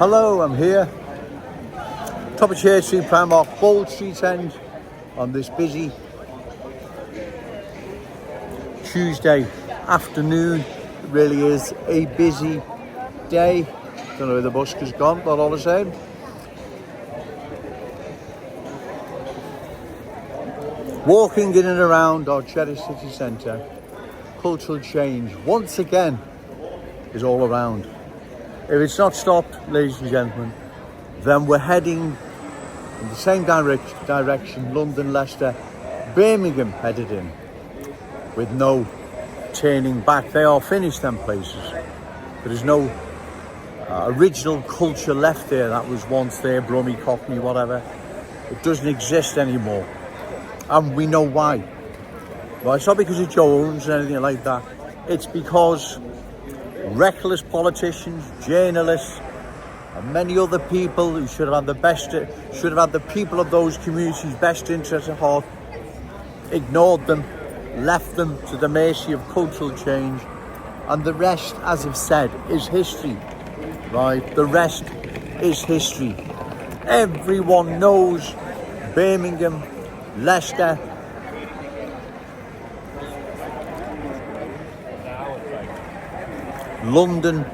Hello, I'm here, top of Church Street, Primark, Bold Street End, on this busy Tuesday afternoon. It really is a busy day. Don't know where the bus has gone, but all the same. Walking in and around our cherished city centre, cultural change once again is all around. If it's not stopped, ladies and gentlemen, then we're heading in the same direction London, Leicester, Birmingham headed in, with no turning back. They are finished, them places. There is no original culture left there that was once there, Brummie, Cockney, whatever. It doesn't exist anymore, and we know why. Well, it's not because of Jones or anything like that. It's because reckless politicians, journalists, and many other people who should have had the people of those communities' best interests at heart, ignored them, left them to the mercy of cultural change, and the rest, as I've said, is history. Right? The rest is history. Everyone knows Birmingham, Leicester, London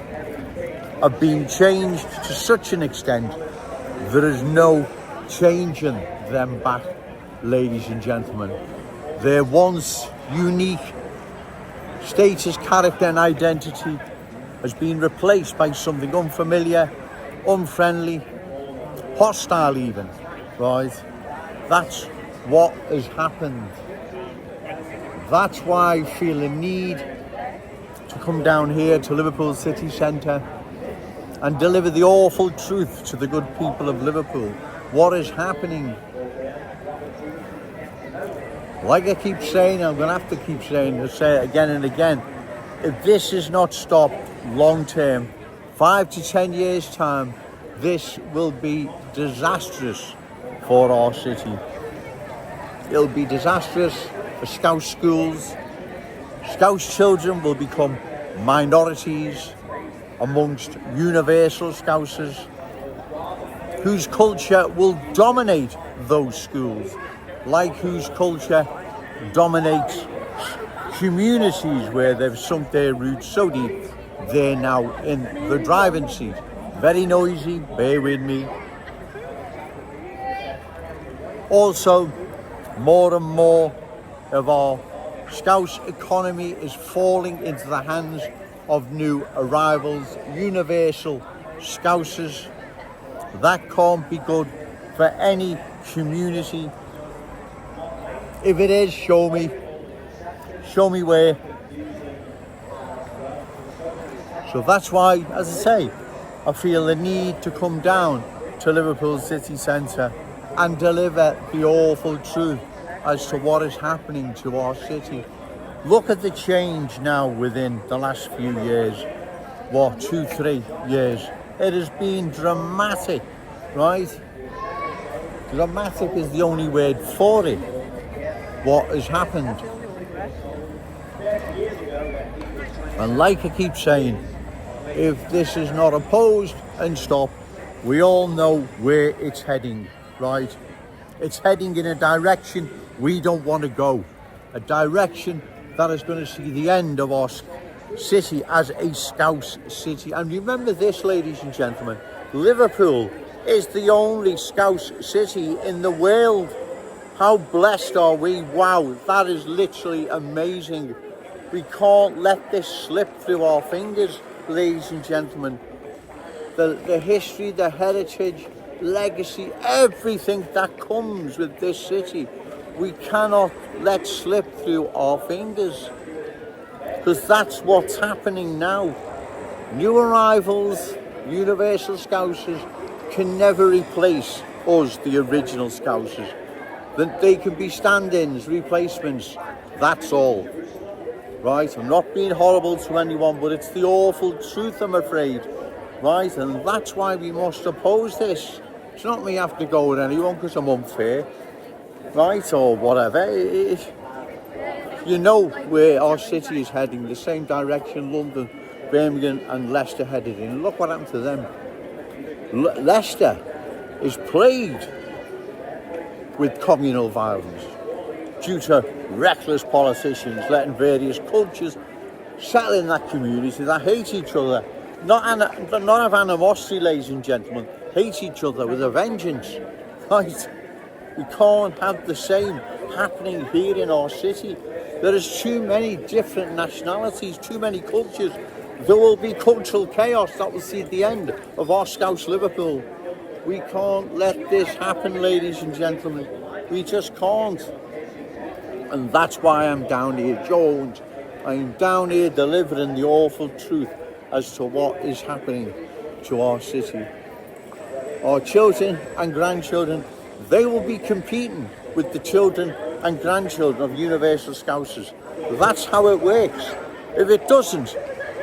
have been changed to such an extent there is no changing them back, ladies and gentlemen. Their once unique status, character and identity has been replaced by something unfamiliar, unfriendly, hostile even, right? That's what has happened. That's why I feel a need to come down here to Liverpool city centre and deliver the awful truth to the good people of Liverpool. What is happening? Like I keep saying, I'm going to have to keep saying, I'll say it again and again, if this is not stopped long term, 5 to 10 years time, this will be disastrous for our city. It'll be disastrous for Scouse schools. Scouse children will become minorities amongst universal Scousers, whose culture will dominate those schools, like whose culture dominates communities where they've sunk their roots so deep they're now in the driving seat. Very noisy, bear with me. Also, more and more of our Scouse economy is falling into the hands of new arrivals, universal Scousers. That can't be good for any community. If it is, show me where. So that's why, as I say, I feel the need to come down to Liverpool city centre and deliver the awful truth as to what is happening to our city. Look at the change now within the last few years. 2-3 years. It has been dramatic, right? Dramatic is the only word for it. What has happened. And like I keep saying, if this is not opposed and stopped, we all know where it's heading, right? It's heading in a direction we don't want to go. A direction that is going to see the end of our city as a Scouse city. And remember this, ladies and gentlemen, Liverpool is the only Scouse city in the world. How blessed are we? Wow, that is literally amazing. We can't let this slip through our fingers, ladies and gentlemen. The history, the heritage, legacy, everything that comes with this city, we cannot let slip through our fingers, because that's what's happening now. New arrivals, universal Scousers, can never replace us, the original Scousers. That they can be stand-ins, replacements, that's all. Right? I'm not being horrible to anyone, but it's the awful truth, I'm afraid. Right? And that's why we must oppose this. It's not me having to go with anyone because I'm unfair. Right, or whatever. You know where our city is heading, the same direction London, Birmingham and Leicester headed in. Look what happened to them. Leicester is plagued with communal violence due to reckless politicians letting various cultures settle in that community that hate each other. Not of animosity, ladies and gentlemen, hate each other with a vengeance. Right? We can't have the same happening here in our city. There is too many different nationalities, too many cultures. There will be cultural chaos. That will see the end of our Scouse Liverpool. We can't let this happen, ladies and gentlemen. We just can't. And that's why I'm down here, Jones. I'm down here delivering the awful truth as to what is happening to our city. Our children and grandchildren, they will be competing with the children and grandchildren of universal Scousers. That's how it works. If it doesn't,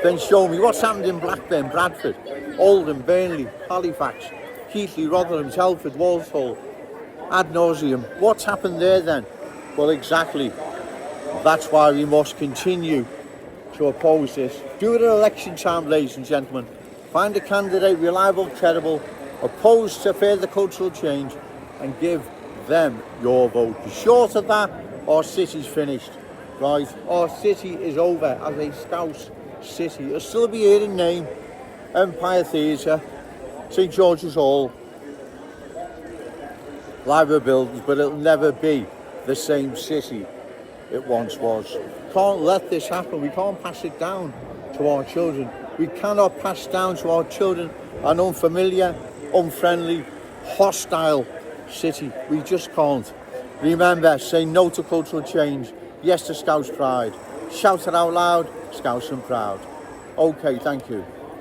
then show me what's happened in Blackburn, Bradford, Oldham, Burnley, Halifax, Keighley, Rotherham, Telford, Walsall, ad nauseum. What's happened there then? Well, exactly. That's why we must continue to oppose this. Do it at election time, ladies and gentlemen. Find a candidate, reliable, credible, opposed to further cultural change, and give them your vote. Short of that, our city's finished. Right? Our city is over as a Scouse city. It'll still be here in name. Empire Theatre, St George's Hall, library buildings, but it'll never be the same city it once was. Can't let this happen. We can't pass it down to our children. We cannot pass down to our children an unfamiliar, unfriendly, hostile city. We just can't. Remember, say no to cultural change, yes to Scouse pride. Shout it out loud, Scouse and proud. Okay, thank you.